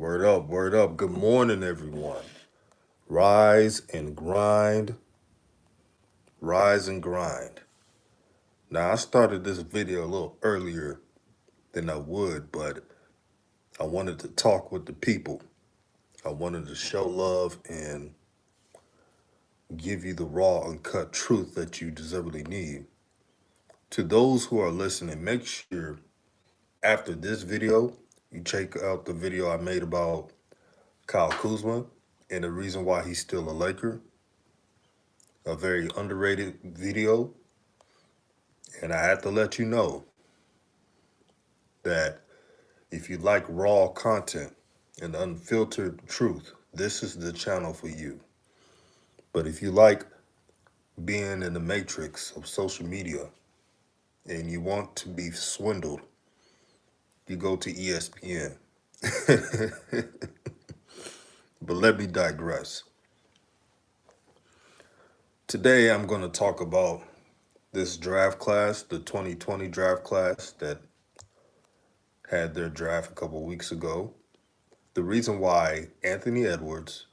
Word up, word up. Good morning, everyone. Rise and grind, rise and grind. Now, I started this video a little earlier than I would, but I wanted to talk with the people. I wanted to show love and give you the raw, uncut truth that you deservedly need. To those who are listening, make sure after this video, you check out the video I made about Kyle Kuzma and the reason why he's still a Laker. A very underrated video. And I have to let you know that if you like raw content and unfiltered truth, this is the channel for you. But if you like being in the matrix of social media and you want to be swindled, you go to ESPN. But let me digress. Today I'm going to talk about this draft class, the 2020 draft class that had their draft a couple weeks ago. The reason why Anthony Edwards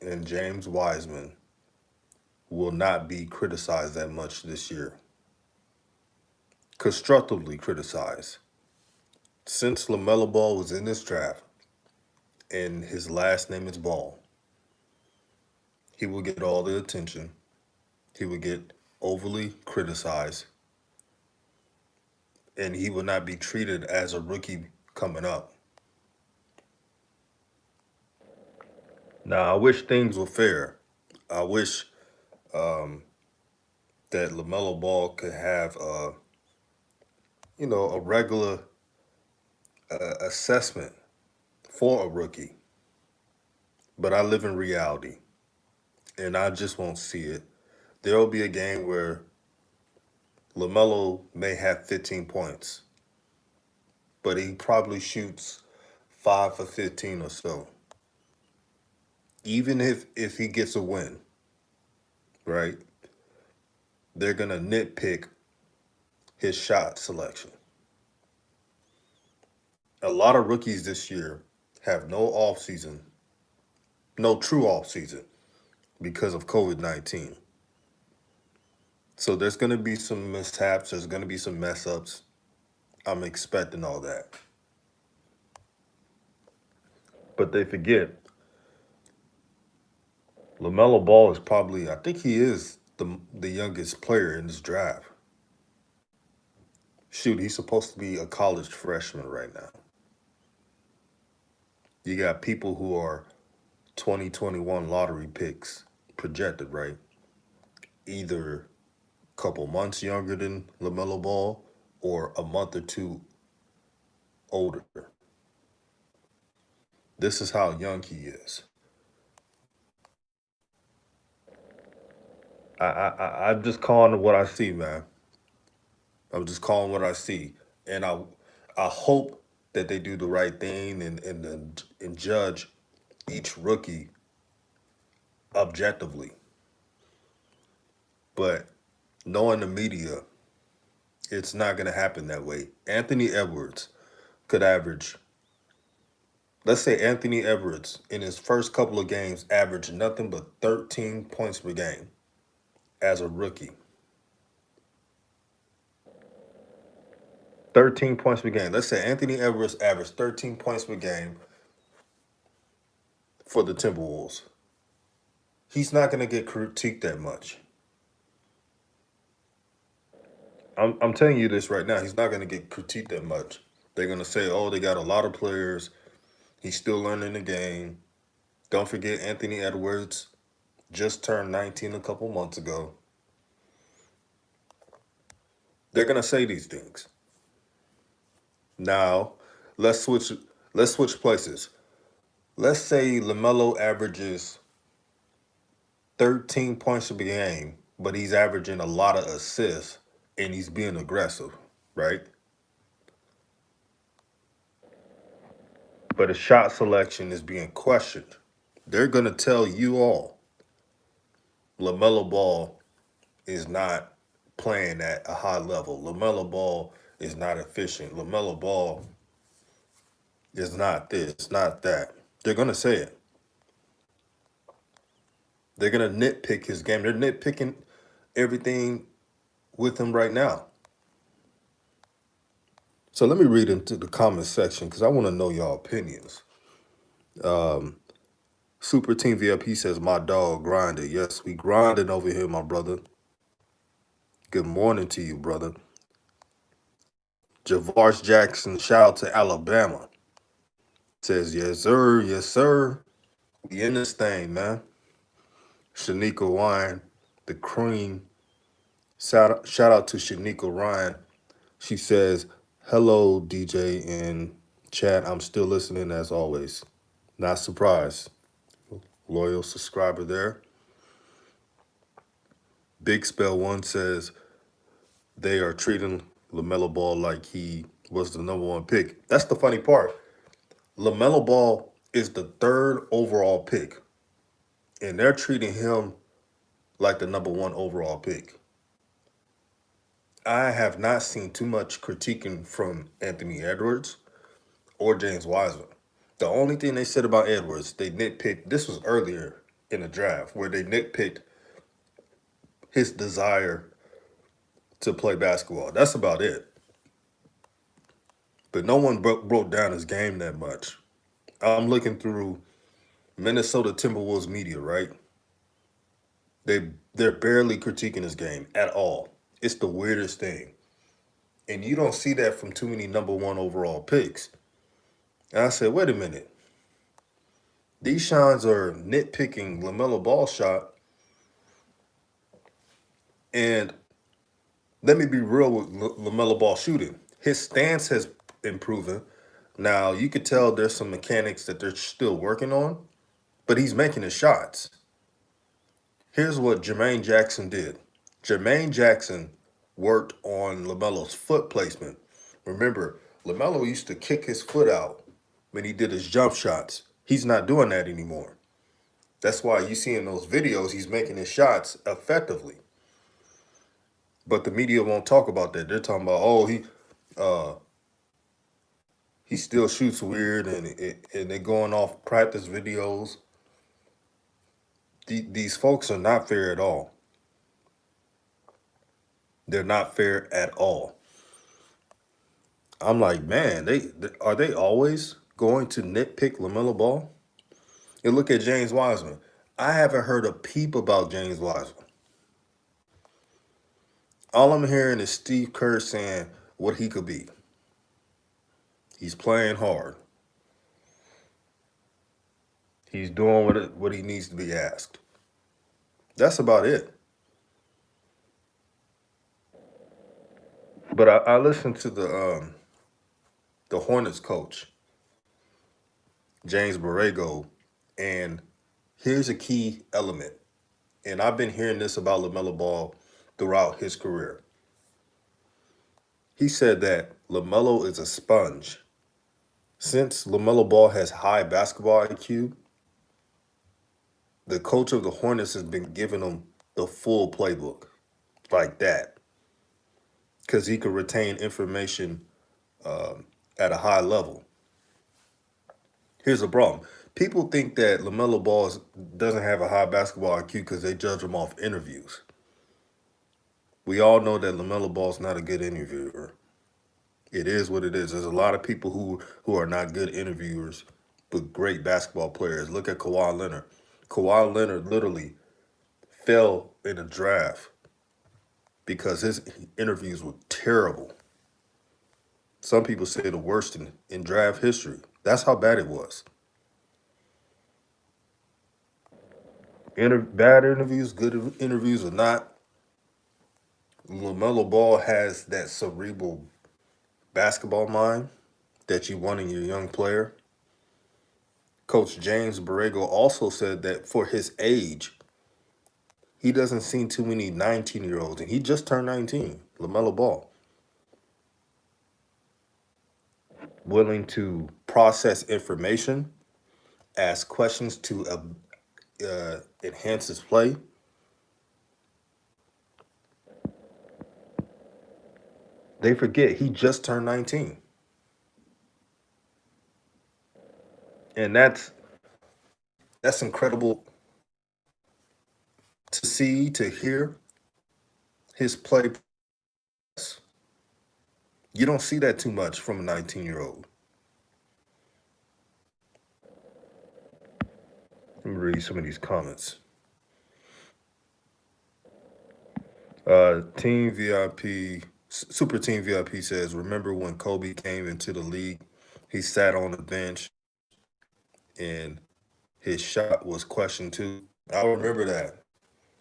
and James Wiseman will not be criticized that much this year. Constructively criticized. Since LaMelo Ball was in this draft, and his last name is Ball, he will get all the attention. He will get overly criticized. And he will not be treated as a rookie coming up. Now, I wish things were fair. I wish that LaMelo Ball could have a regular assessment for a rookie. But I live in reality, and I just won't see it. There will be a game where LaMelo may have 15 points, but he probably shoots 5 for 15 or so. Even if he gets a win, right? They're going to nitpick his shot selection. A lot of rookies this year have no offseason, no true offseason because of COVID-19. So there's going to be some mishaps. There's going to be some mess ups. I'm expecting all that. But they forget LaMelo Ball is probably, I think he is the youngest player in this draft. Shoot, he's supposed to be a college freshman right now. You got people who are 2021 lottery picks projected, right? Either a couple months younger than LaMelo Ball or a month or two older. This is how young he is. I'm just calling what I see, man. I'm just calling what I see, and I hope that they do the right thing and judge each rookie objectively. But knowing the media, it's not going to happen that way. Anthony Edwards could average, let's say Anthony Edwards in his first couple of games averaged nothing but 13 points per game as a rookie. 13 points per game. Let's say Anthony Edwards averaged 13 points per game for the Timberwolves. He's not going to get critiqued that much. I'm telling you this right now. He's not going to get critiqued that much. They're going to say, oh, they got a lot of players. He's still learning the game. Don't forget Anthony Edwards just turned 19 a couple months ago. They're going to say these things. Now, let's switch places. Let's say LaMelo averages 13 points per game, but he's averaging a lot of assists and he's being aggressive, right? But his shot selection is being questioned. They're going to tell you all LaMelo Ball is not playing at a high level. LaMelo Ball is not efficient. LaMelo Ball It's not this, not that. They're going to say it. They're going to nitpick his game. They're nitpicking everything with him right now. So let me read into the comment section because I want to know y'all opinions. Super Team VIP says, my dog grinded. Yes, we grinding over here, my brother. Good morning to you, brother. Javars Jackson, shout out to Alabama. Says, yes, sir. Yes, sir. We in this thing, man. Shanika Wine, the cream. Shout out to Shanika Ryan. She says, hello, DJ in chat. I'm still listening as always. Not surprised. Loyal subscriber there. Big Spell One says they are treating LaMelo Ball like he was the number one pick. That's the funny part. LaMelo Ball is the third overall pick, and they're treating him like the number one overall pick. I have not seen too much critiquing from Anthony Edwards or James Wiseman. The only thing they said about Edwards, they nitpicked, this was earlier in the draft, where they nitpicked his desire to play basketball. That's about it. But no one broke down his game that much. I'm looking through Minnesota Timberwolves media, right? They're barely critiquing his game at all. It's the weirdest thing. And you don't see that from too many number one overall picks. And I said, wait a minute. These shines are nitpicking LaMelo Ball shot. And let me be real with LaMelo Ball shooting. His stance has improved. Now, you could tell there's some mechanics that they're still working on, but he's making his shots. Here's what Jermaine Jackson did. Jermaine Jackson worked on LaMelo's foot placement. Remember, LaMelo used to kick his foot out when he did his jump shots. He's not doing that anymore. That's why you see in those videos he's making his shots effectively. But the media won't talk about that. They're talking about, oh, he still shoots weird, and they're going off practice videos. These folks are not fair at all. They're not fair at all. I'm like, man, are they always going to nitpick LaMelo Ball? And look at James Wiseman. I haven't heard a peep about James Wiseman. All I'm hearing is Steve Kerr saying what he could be. He's playing hard. He's doing what he needs to be asked. That's about it. But I listened to the Hornets coach, James Borrego, and here's a key element. And I've been hearing this about LaMelo Ball throughout his career. He said that LaMelo is a sponge. Since LaMelo Ball has high basketball IQ, the coach of the Hornets has been giving him the full playbook like that because he could retain information at a high level. Here's the problem. People think that LaMelo Ball doesn't have a high basketball IQ because they judge him off interviews. We all know that LaMelo Ball is not a good interviewer. It is what it is. There's a lot of people who are not good interviewers, but great basketball players. Look at Kawhi Leonard. Kawhi Leonard literally fell in a draft because his interviews were terrible. Some people say the worst in draft history. That's how bad it was. Bad interviews, good interviews or not, LaMelo Ball has that cerebral basketball mind that you want in your young player. Coach James Borrego also said that for his age, he doesn't see too many 19-year-olds, and he just turned 19, LaMelo Ball, willing to process information, ask questions to enhance his play. They forget he just turned 19. And that's incredible to see, to hear his play. You don't see that too much from a 19-year-old. Let me read some of these comments. Team VIP, Super Team VIP says, remember when Kobe came into the league? He sat on the bench and his shot was questioned too. I remember that.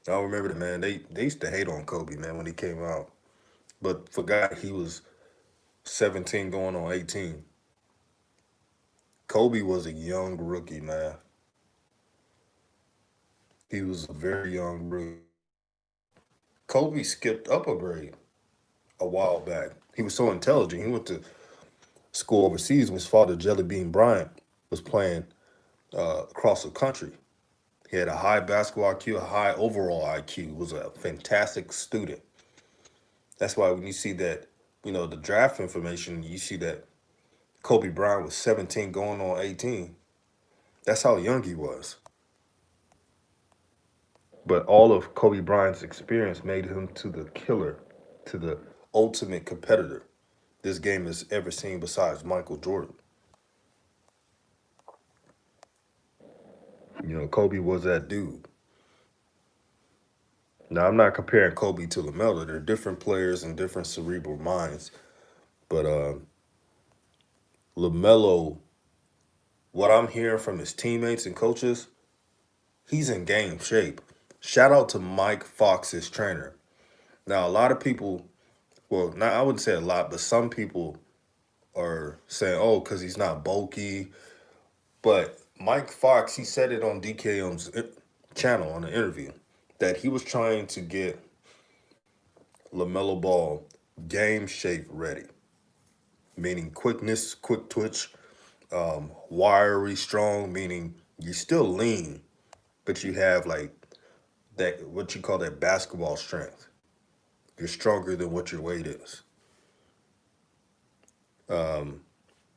I remember that, man. They used to hate on Kobe, man, when he came out, but forgot he was 17 going on 18. Kobe was a young rookie, man. He was a very young rookie. Kobe skipped up a grade a while back. He was so intelligent. He went to school overseas when his father, Jelly Bean Bryant, was playing across the country. He had a high basketball IQ, a high overall IQ. Was a fantastic student. That's why when you see that, the draft information, you see that Kobe Bryant was 17 going on 18. That's how young he was. But all of Kobe Bryant's experience made him to the killer, to the ultimate competitor this game has ever seen besides Michael Jordan. Kobe was that dude. Now, I'm not comparing Kobe to LaMelo. They're different players and different cerebral minds. But LaMelo, what I'm hearing from his teammates and coaches, he's in game shape. Shout out to Mike Fox, his trainer. Now, a lot of people, well, not, I wouldn't say a lot, but some people are saying, oh, because he's not bulky. But Mike Fox, he said it on DKM's channel on the interview that he was trying to get LaMelo Ball game shape ready, meaning quickness, quick twitch, wiry, strong, meaning you're still lean, but you have like that, what you call that basketball strength. You're stronger than what your weight is.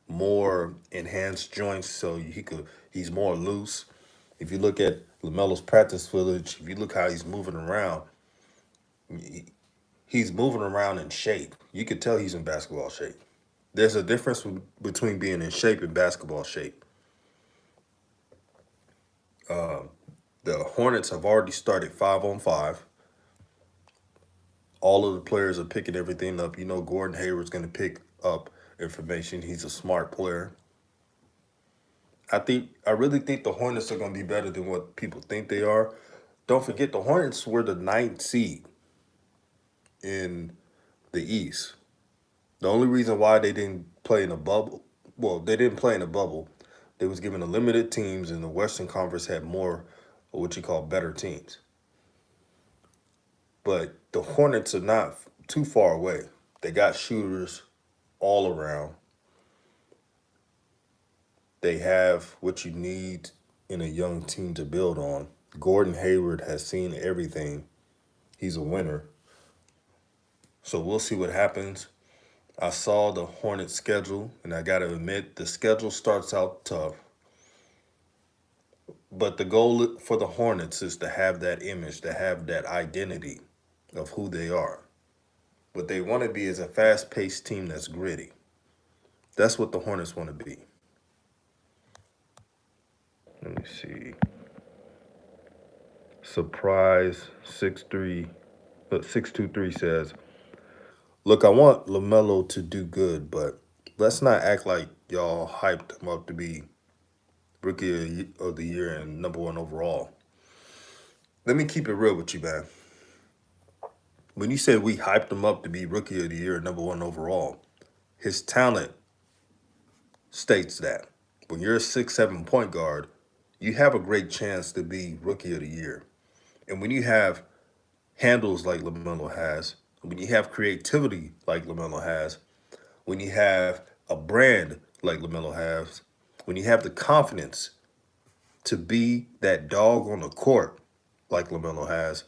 More enhanced joints, so he's more loose. If you look at LaMelo's practice footage, if you look how he's moving around, he's moving around in shape. You could tell he's in basketball shape. There's a difference between being in shape and basketball shape. The Hornets have already started 5-on-5. All of the players are picking everything up. Gordon Hayward's going to pick up information. He's a smart player. I really think the Hornets are going to be better than what people think they are. Don't forget the Hornets were the ninth seed in the East. The only reason why they didn't play in a bubble, well, they didn't play in a bubble. They was given a limited teams, and the Western Conference had more, what you call better teams. But the Hornets are not too far away. They got shooters all around. They have what you need in a young team to build on. Gordon Hayward has seen everything. He's a winner. So we'll see what happens. I saw the Hornets schedule, and I got to admit, the schedule starts out tough. But the goal for the Hornets is to have that image, to have that identity of who they are. What they want to be is a fast-paced team that's gritty. That's what the Hornets want to be. Let me see. Surprise 623 says, look, I want LaMelo to do good, but let's not act like y'all hyped him up to be rookie of the year and #1 overall. Let me keep it real with you, man. When you said we hyped him up to be rookie of the year and #1 overall, his talent states that. When you're a 6'7" point guard, you have a great chance to be rookie of the year. And when you have handles like LaMelo has, when you have creativity like LaMelo has, when you have a brand like LaMelo has, when you have the confidence to be that dog on the court like LaMelo has,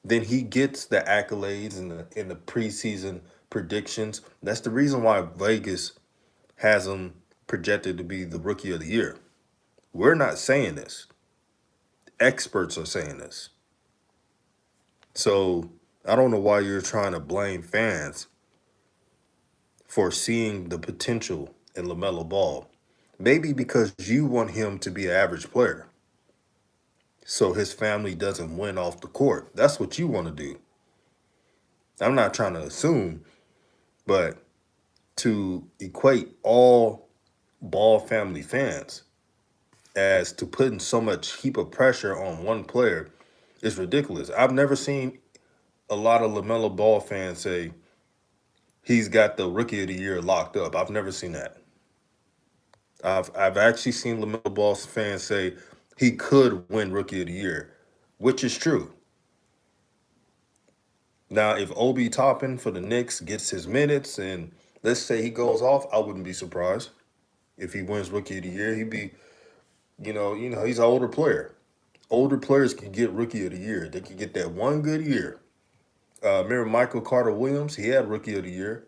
then he gets the accolades in the preseason predictions. That's the reason why Vegas has him projected to be the rookie of the year. We're not saying this. Experts are saying this. So I don't know why you're trying to blame fans for seeing the potential in LaMelo Ball. Maybe because you want him to be an average player so his family doesn't win off the court. That's what you want to do. I'm not trying to assume, but to equate all Ball family fans as to putting so much heap of pressure on one player is ridiculous. I've never seen a lot of LaMelo Ball fans say he's got the rookie of the year locked up. I've never seen that. I've actually seen LaMelo Ball fans say he could win rookie of the year, which is true. Now, if Obi Toppin for the Knicks gets his minutes and let's say he goes off, I wouldn't be surprised if he wins rookie of the year. He'd be, he's an older player. Older players can get rookie of the year. They can get that one good year. Remember Michael Carter Williams? He had rookie of the year,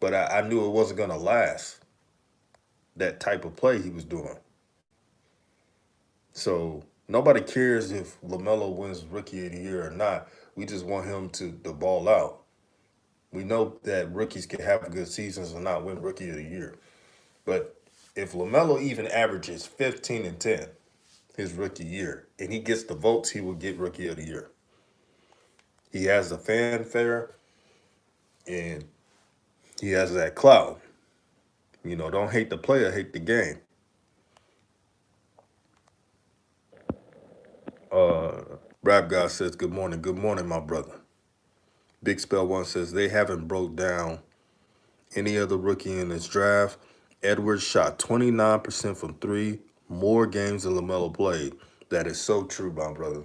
but I knew it wasn't going to last. That type of play he was doing. So nobody cares if LaMelo wins rookie of the year or not. We just want him to ball out. We know that rookies can have good seasons and not win rookie of the year. But if LaMelo even averages 15 and 10 his rookie year and he gets the votes, he will get rookie of the year. He has the fanfare and he has that clout. Don't hate the player, hate the game. Rap God says, good morning. Good morning, my brother. Big Spell One says they haven't broke down any other rookie in this draft. Edwards shot 29% from three, more games than LaMelo played. That is so true, my brother.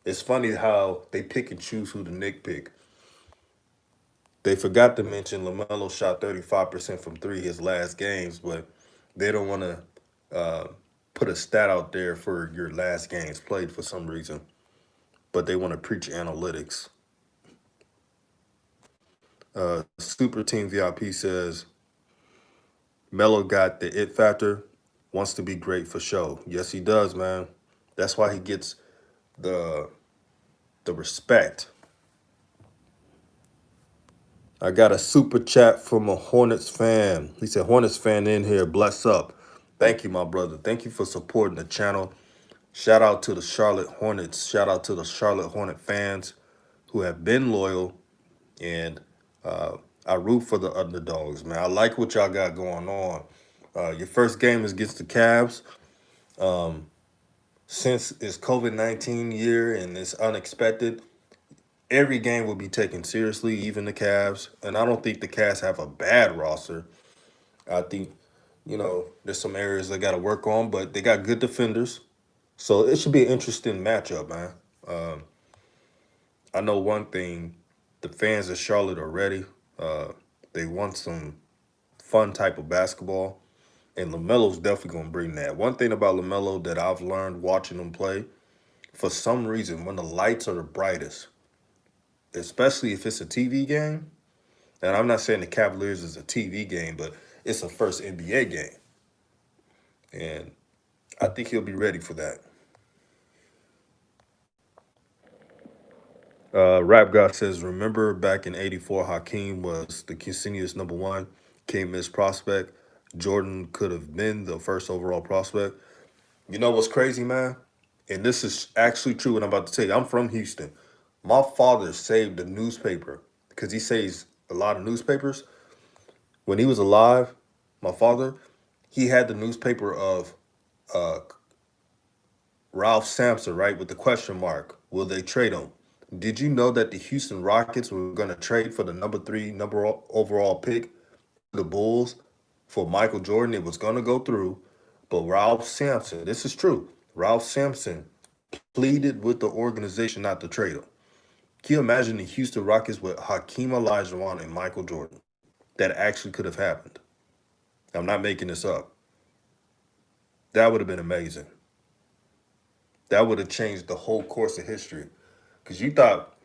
It's funny how they pick and choose who the Knicks pick. They forgot to mention LaMelo shot 35% from three his last games, but they don't want to put a stat out there for your last games played for some reason. But they want to preach analytics. Super Team VIP says, Melo got the it factor, wants to be great for show. Yes, he does, man. That's why he gets the respect. I got a super chat from a Hornets fan. He said, Hornets fan in here, bless up. Thank you, my brother. Thank you for supporting the channel. Shout out to the Charlotte Hornets. Shout out to the Charlotte Hornet fans who have been loyal. And I root for the underdogs, man. I like what y'all got going on. Your first game is against the Cavs. Since it's COVID-19 year and it's unexpected, every game will be taken seriously, even the Cavs. And I don't think the Cavs have a bad roster. I think, there's some areas they got to work on, but they got good defenders. So it should be an interesting matchup, man. I know one thing, the fans of Charlotte are ready. They want some fun type of basketball. And LaMelo's definitely going to bring that. One thing about LaMelo that I've learned watching him play, for some reason, when the lights are the brightest, especially if it's a TV game, and I'm not saying the Cavaliers is a TV game, but it's a first NBA game. And I think he'll be ready for that. Rap God says, remember back in '84, Hakeem was the continuous number one, can't miss prospect. Jordan could have been the first overall prospect. You know what's crazy, man? And this is actually true what I'm about to tell you. I'm from Houston. My father saved a newspaper because he saves a lot of newspapers. When he was alive, my father, he had the newspaper of uh, Ralph Sampson, right, with the question mark. Will they trade him? Did you know that the Houston Rockets were going to trade for the number overall pick to the Bulls for Michael Jordan? It was going to go through, but Ralph Sampson, this is true. Ralph Sampson pleaded with the organization not to trade him. Can you imagine the Houston Rockets with Hakeem Olajuwon and Michael Jordan? That actually could have happened. I'm not making this up. That would have been amazing. That would have changed the whole course of history. Because you thought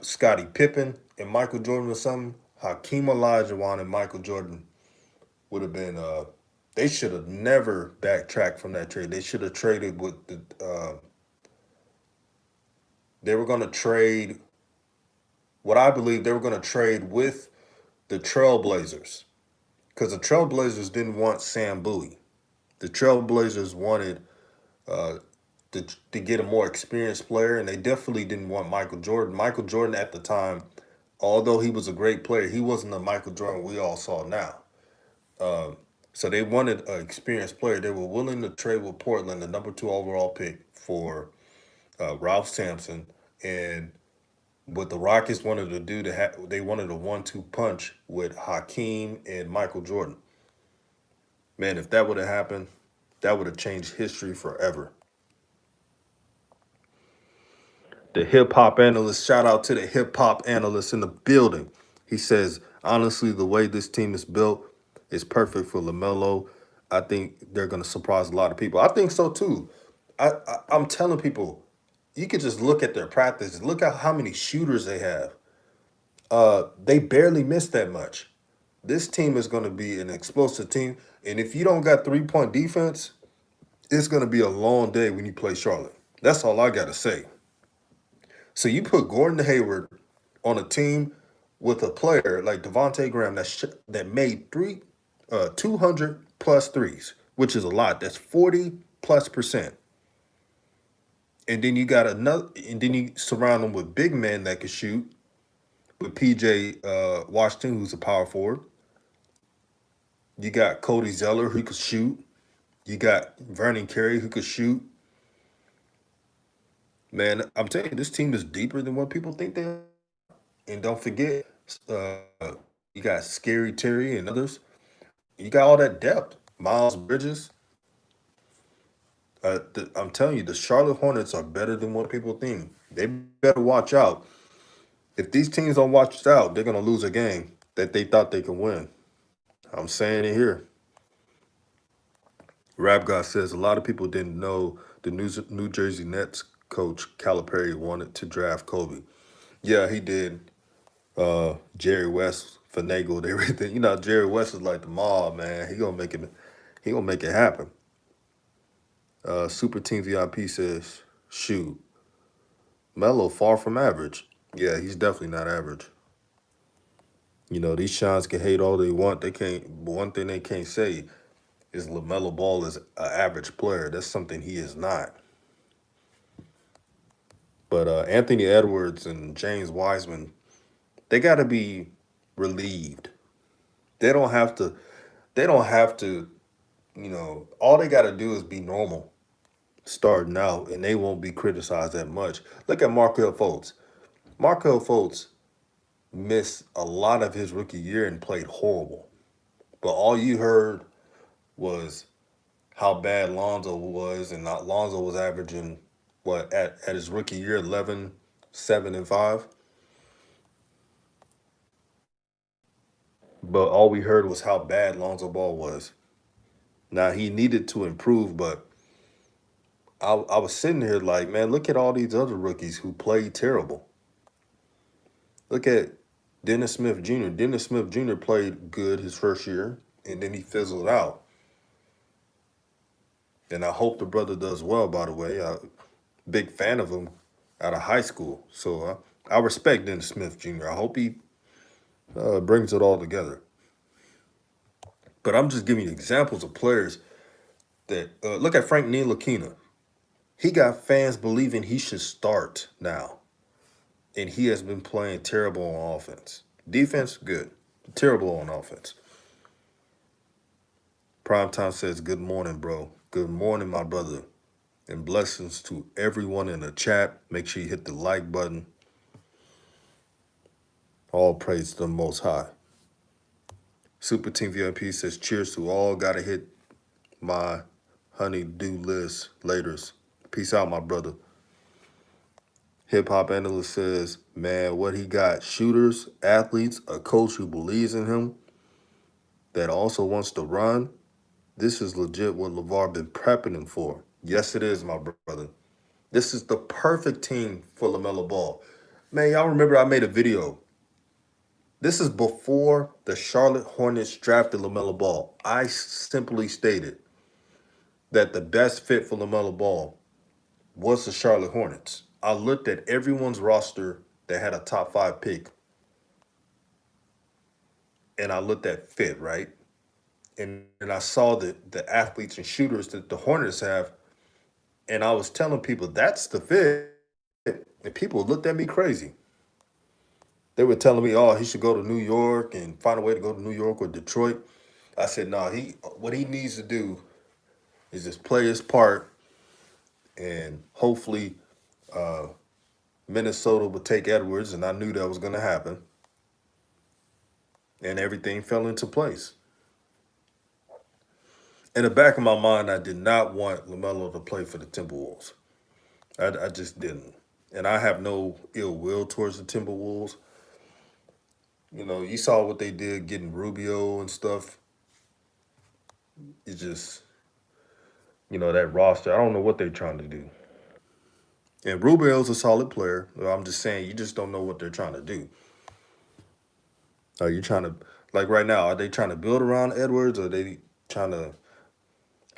Scottie Pippen and Michael Jordan was something. Hakeem Olajuwon and Michael Jordan. would have been they should have never backtracked from that trade. They should have traded with the they were gonna trade what I believe they were gonna trade with the Trailblazers. Because the Trailblazers didn't want Sam Bowie. The Trailblazers wanted uh, to get a more experienced player, and they definitely didn't want Michael Jordan. Michael Jordan at the time, although he was a great player, he wasn't the Michael Jordan we all saw now. Um, so they wanted an experienced player. They were willing to trade with Portland, the number 2 overall pick, for Ralph Sampson. And what the Rockets wanted to do, they wanted a 1-2 punch with Hakeem and Michael Jordan. Man, if that would have happened, that would have changed history forever. The hip hop analyst, shout out to the hip hop analyst in the building. He says, honestly, the way this team is built is perfect for LaMelo. I think they're going to surprise a lot of people. I think so too. I'm telling people, you could just look at their practices. Look at how many shooters they have. They barely miss that much. This team is going to be an explosive team. And if you don't got 3-point defense, it's going to be a long day when you play Charlotte. That's all I got to say. So you put Gordon Hayward on a team with a player like Devontae Graham that made 200 plus threes, which is a lot. That's 40 plus percent. And then you got another, and then you surround them with big men that can shoot. With PJ Washington, who's a power forward. You got Cody Zeller, who could shoot. You got Vernon Carey, who could shoot. Man, I'm telling you, this team is deeper than what people think they are. And don't forget, uh, you got Scary Terry and others. You got all that depth. Miles Bridges. I'm telling you, the Charlotte Hornets are better than what people think. They better watch out. If these teams don't watch out, they're going to lose a game that they thought they could win. I'm saying it here. Rap God says a lot of people didn't know the New Jersey Nets coach Calipari wanted to draft Kobe. Yeah, he did. Jerry West finagled everything. You know, Jerry West is like the mob, man. He gonna make it. He gonna make it happen. Super Team VIP says, shoot, Melo far from average. Yeah, he's definitely not average. You know, these Shines can hate all they want. They can't. One thing they can't say is LaMelo Ball is an average player. That's something he is not. But Anthony Edwards and James Wiseman, they got to be relieved. They don't have to. They don't have to. You know, all they got to do is be normal starting out, and they won't be criticized that much. Look at Markel Fultz. Markel Fultz missed a lot of his rookie year and played horrible. But all you heard was how bad Lonzo was, and Lonzo was averaging what at his rookie year 11, 7, and 5. But all we heard was how bad Lonzo Ball was. Now he needed to improve, but I was sitting here like, man, look at all these other rookies who played terrible. Look at Dennis Smith Jr. Dennis Smith Jr. played good his first year, and then he fizzled out. And I hope the brother does well, by the way. Big fan of him out of high school. So I respect Dennis Smith Jr. I hope he brings it all together. But I'm just giving you examples of players that look at Frank Ntilikina. He got fans believing he should start now, and he has been playing terrible on offense. Defense, good. Terrible on offense. Primetime says, good morning, bro. Good morning, my brother. And blessings to everyone in the chat. Make sure you hit the like button. All praise to the Most High. Super Team VIP says, cheers to all. Gotta hit my honey-do list laters. Peace out, my brother. Hip Hop Analyst says, man, what he got? Shooters, athletes, a coach who believes in him, that also wants to run. This is legit what LeVar been prepping him for. Yes, it is, my brother. This is the perfect team for LaMelo Ball. Man, y'all remember I made a video. This is before the Charlotte Hornets drafted LaMelo Ball. I simply stated that the best fit for LaMelo Ball was the Charlotte Hornets. I looked at everyone's roster that had a top five pick, and I looked at fit, right? And I saw the athletes and shooters that the Hornets have, and I was telling people that's the fit. And people looked at me crazy. They were telling me, "Oh, he should go to New York and find a way to go to New York or Detroit." I said, "No, what he needs to do is just play his part, and hopefully Minnesota would take Edwards." And I knew that was going to happen, and everything fell into place. In the back of my mind, I did not want LaMelo to play for the Timberwolves. I just didn't. And I have no ill will towards the Timberwolves. You saw what they did getting Rubio and stuff. It's just, that roster. I don't know what they're trying to do. And Rubio's a solid player. I'm just saying, you just don't know what they're trying to do. Are you trying to, like right now, are they trying to build around Edwards? Or are they trying to,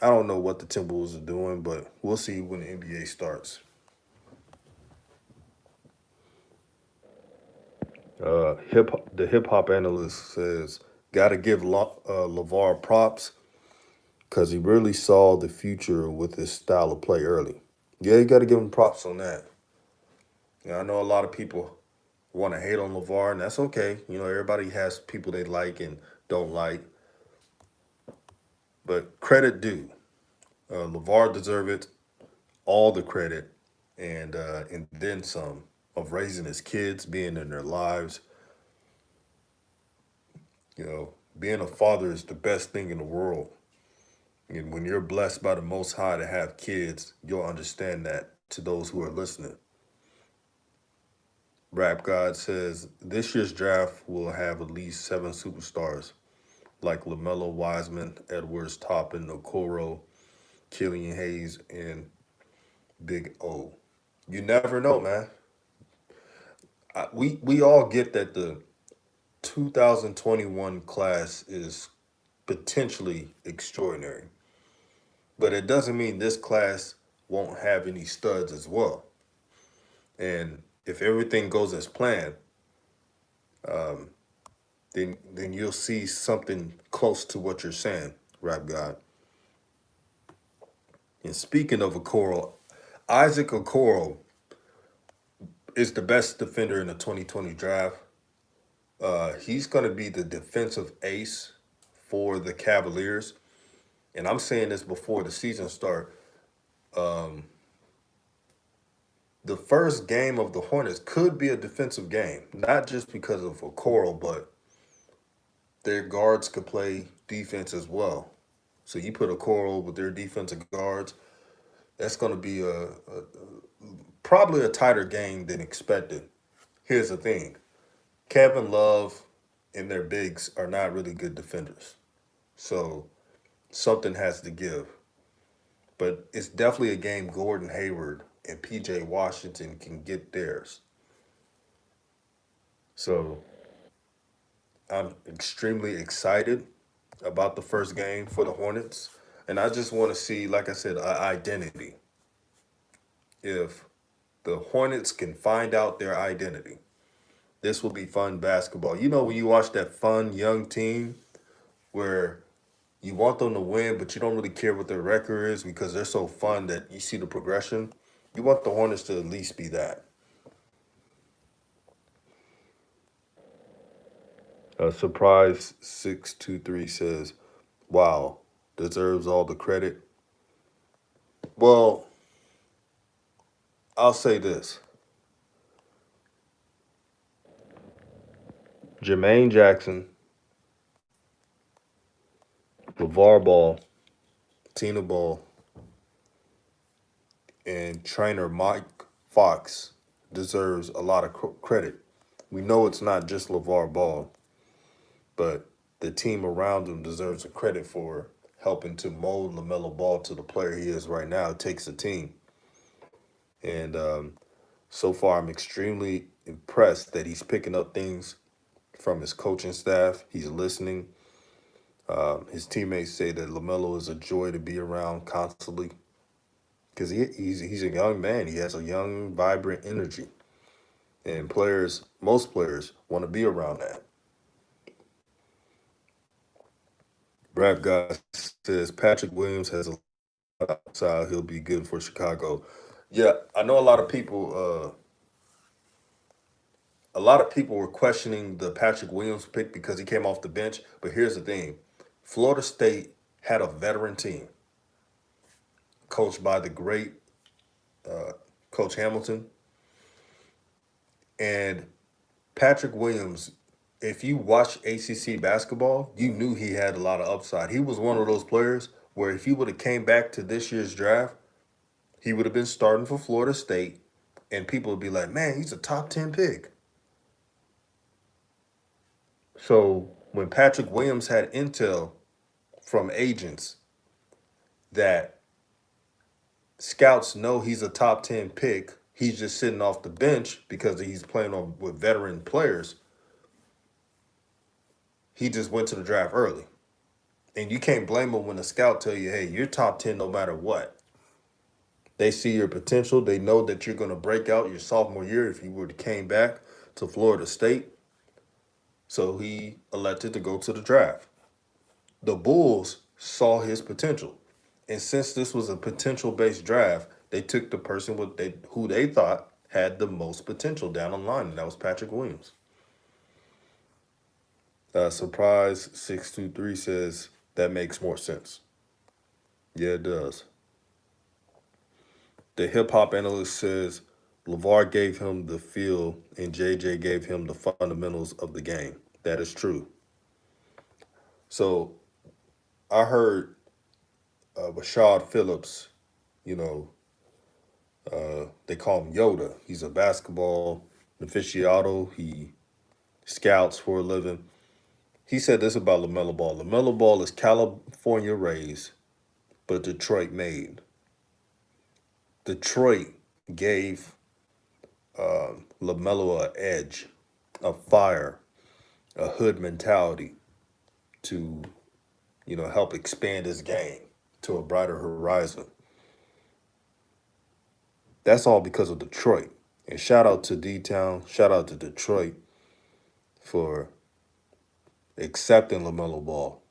I don't know what the Timberwolves are doing, but we'll see when the NBA starts. The hip hop analyst says, gotta give LeVar props because he really saw the future with his style of play early. Yeah, you got to give him props on that. I know a lot of people want to hate on LeVar, and that's okay. Everybody has people they like and don't like, but credit due. LeVar deserves it, all the credit, and then some of raising his kids, being in their lives. Being a father is the best thing in the world. And when you're blessed by the Most High to have kids, you'll understand that to those who are listening. Rap God says this year's draft will have at least 7 superstars like LaMelo, Wiseman, Edwards, Toppin, Okoro, Killian Hayes, and Big O. You never know, man. We all get that the 2021 class is potentially extraordinary, but it doesn't mean this class won't have any studs as well. And if everything goes as planned, um, then you'll see something close to what you're saying, Rap God. And speaking of Okoro, Isaac Okoro is the best defender in the 2020 draft. He's going to be the defensive ace for the Cavaliers. And I'm saying this before the season start. Um, the first game of the Hornets could be a defensive game, not just because of Okoro, but their guards could play defense as well. So you put Okoro with their defensive guards, that's going to be probably a tighter game than expected. Here's the thing: Kevin Love and their bigs are not really good defenders, so something has to give. But it's definitely a game Gordon Hayward and PJ Washington can get theirs. So I'm extremely excited about the first game for the Hornets. And I just want to see, like I said, identity. If the Hornets can find out their identity, this will be fun basketball. When you watch that fun young team where you want them to win, but you don't really care what their record is because they're so fun that you see the progression. You want the Hornets to at least be that. Surprise 623 says, wow, deserves all the credit. Well, I'll say this. Jermaine Jackson, LeVar Ball, Tina Ball, and trainer Mike Fox deserves a lot of credit. We know it's not just LeVar Ball, but the team around him deserves the credit for helping to mold LaMelo Ball to the player he is right now. It takes a team. And so far, I'm extremely impressed that he's picking up things from his coaching staff. He's listening. His teammates say that LaMelo is a joy to be around constantly because he's a young man. He has a young, vibrant energy, and most players, want to be around that. Rap guy says Patrick Williams has a lot outside. He'll be good for Chicago. Yeah, I know a lot of people. A lot of people were questioning the Patrick Williams pick because he came off the bench. But here's the thing: Florida State had a veteran team coached by the great Coach Hamilton, and Patrick Williams. If you watch ACC basketball, you knew he had a lot of upside. He was one of those players where if he would have came back to this year's draft, he would have been starting for Florida State, and people would be like, "Man, he's a top 10 pick." So when Patrick Williams had intel from agents that scouts know he's a top 10 pick, he's just sitting off the bench because he's playing on with veteran players, he just went to the draft early. And you can't blame him when a scout tell you, "Hey, you're top 10 no matter what." They see your potential. They know that you're going to break out your sophomore year if you would have came back to Florida State. So he elected to go to the draft. The Bulls saw his potential. And since this was a potential based draft, they took the person who they thought had the most potential down the line, and that was Patrick Williams. Surprise 623 says that makes more sense. Yeah, it does. The hip hop analyst says LeVar gave him the feel and JJ gave him the fundamentals of the game. That is true. So I heard Rashad Phillips, you know, they call him Yoda. He's a basketball aficionado. He scouts for a living. He said this about LaMelo Ball. LaMelo Ball is California raised, but Detroit made. Detroit gave LaMelo an edge, a fire, a hood mentality to, help expand his game to a brighter horizon. That's all because of Detroit. And shout out to D-Town, shout out to Detroit for accepting LaMelo Ball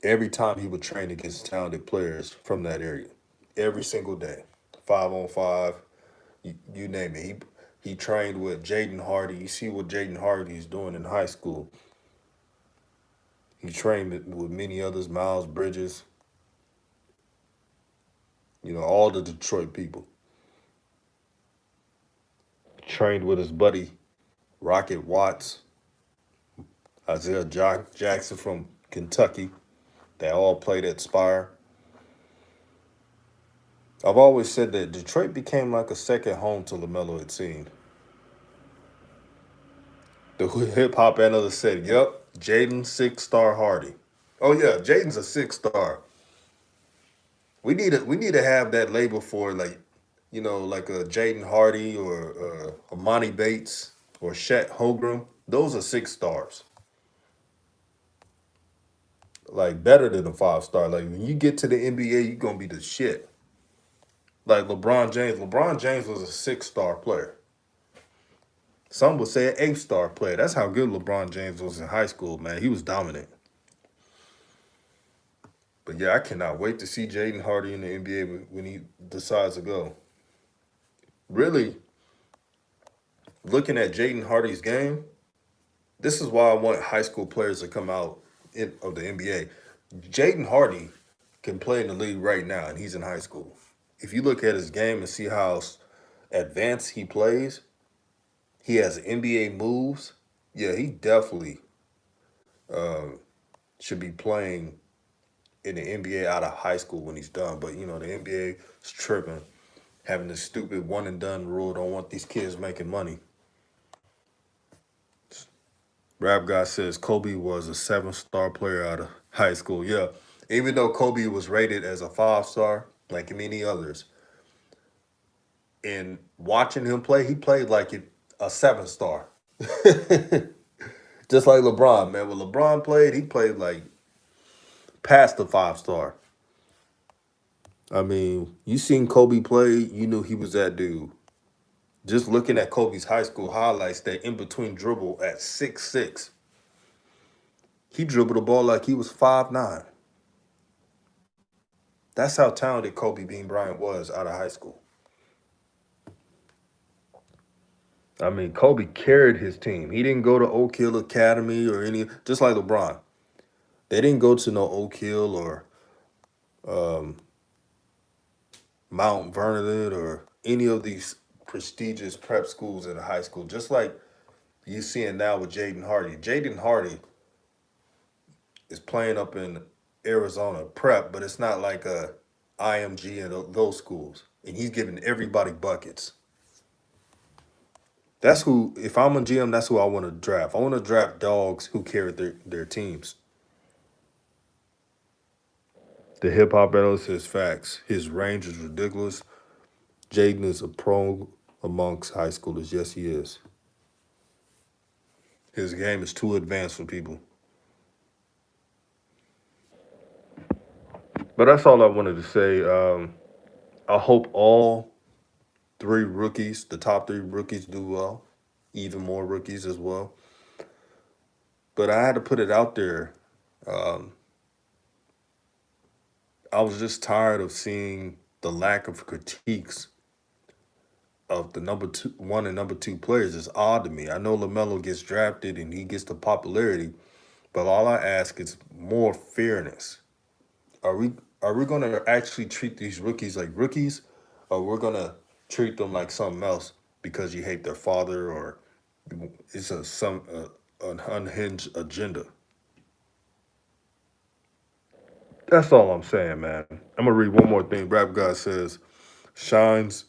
every time he would train against talented players from that area. Every single day. 5-on-5, you name it. He trained with Jaden Hardy. You see what Jaden Hardy is doing in high school. He trained with many others, Miles Bridges, all the Detroit people. Trained with his buddy Rocket Watts, Isaiah Jackson from Kentucky. They all played at Spire. I've always said that Detroit became like a second home to LaMelo, it seemed. The hip hop analyst said, "Yep, Jaden 6-star Hardy." Oh yeah, Jaden's a 6-star. We need to have that label for like a Jaden Hardy or Amani Bates or Shet Holgram. Those are 6-stars. Like better than a 5-star. Like when you get to the NBA, you're gonna be the shit. Like LeBron James. LeBron James was a 6-star player. Some would say an 8-star player. That's how good LeBron James was in high school, man. He was dominant. But yeah, I cannot wait to see Jaden Hardy in the NBA when he decides to go. Really, looking at Jaden Hardy's game, this is why I want high school players to come out of the NBA. Jaden Hardy can play in the league right now, and he's in high school. If you look at his game and see how advanced he plays, he has NBA moves. Yeah, he definitely should be playing in the NBA out of high school when he's done. But the NBA is tripping, having this stupid one and done rule. Don't want these kids making money. Rap guy says Kobe was a 7-star player out of high school. Yeah, even though Kobe was rated as a 5-star, like many others, in watching him play, he played like a 7-star. Just like LeBron, man. When LeBron played, he played like past the 5 star. I mean, you seen Kobe play, you knew he was that dude. Just looking at Kobe's high school highlights, that in between dribble at 6'6", he dribbled the ball like he was 5'9". That's how talented Kobe Bean Bryant was out of high school. I mean, Kobe carried his team. He didn't go to Oak Hill Academy or any, just like LeBron. They didn't go to no Oak Hill or um, Mount Vernon or any of these prestigious prep schools in high school. Just like you seeing now with Jaden Hardy. Jaden Hardy is playing up in Arizona prep, but it's not like a IMG and those schools. And he's giving everybody buckets. That's who, if I'm a GM, that's who I want to draft. I want to draft dogs who carry their teams. The hip hop analyst says facts. His range is ridiculous. Jaden is a pro amongst high schoolers. Yes, he is. His game is too advanced for people. But that's all I wanted to say. I hope all three rookies, the top three rookies, do well. Even more rookies as well. But I had to put it out there. Um, I was just tired of seeing the lack of critiques of the number two, one and number two players. It's odd to me. I know LaMelo gets drafted and he gets the popularity, but all I ask is more fairness. Are we are we gonna actually treat these rookies like rookies, or we're gonna treat them like something else because you hate their father or it's an unhinged agenda? That's all I'm saying, man. I'm gonna read one more thing. Rap God says, Shines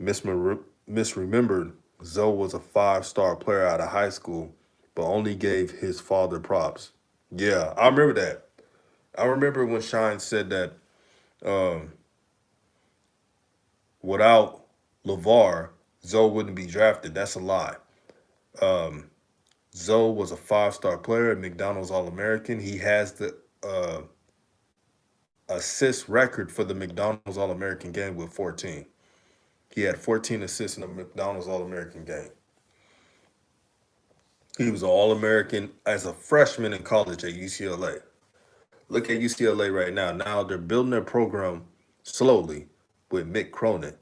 misremembered. Zoe was a 5 star player out of high school, but only gave his father props. Yeah, I remember that. I remember when Shine said that um, without LeVar, Zoe wouldn't be drafted. That's a lie. Um, Zoe was a 5 star player, at McDonald's All American. He has the assist record for the McDonald's All American game with 14. He had 14 assists in the McDonald's All American game. He was an All American as a freshman in college at UCLA. Look at UCLA right now. Now they're building their program slowly with Mick Cronin,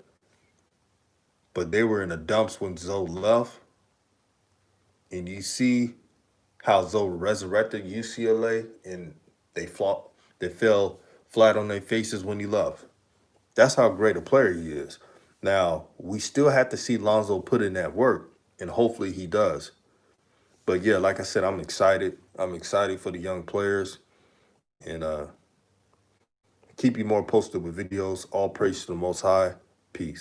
but they were in the dumps when Zoe left. And you see how Zoe resurrected UCLA, and they fought, they fell flat on their faces when he left. That's how great a player he is. Now we still have to see Lonzo put in that work, and hopefully he does. But yeah, like I said, I'm excited. I'm excited for the young players, and keep you more posted with videos. All praise to the Most High. Peace.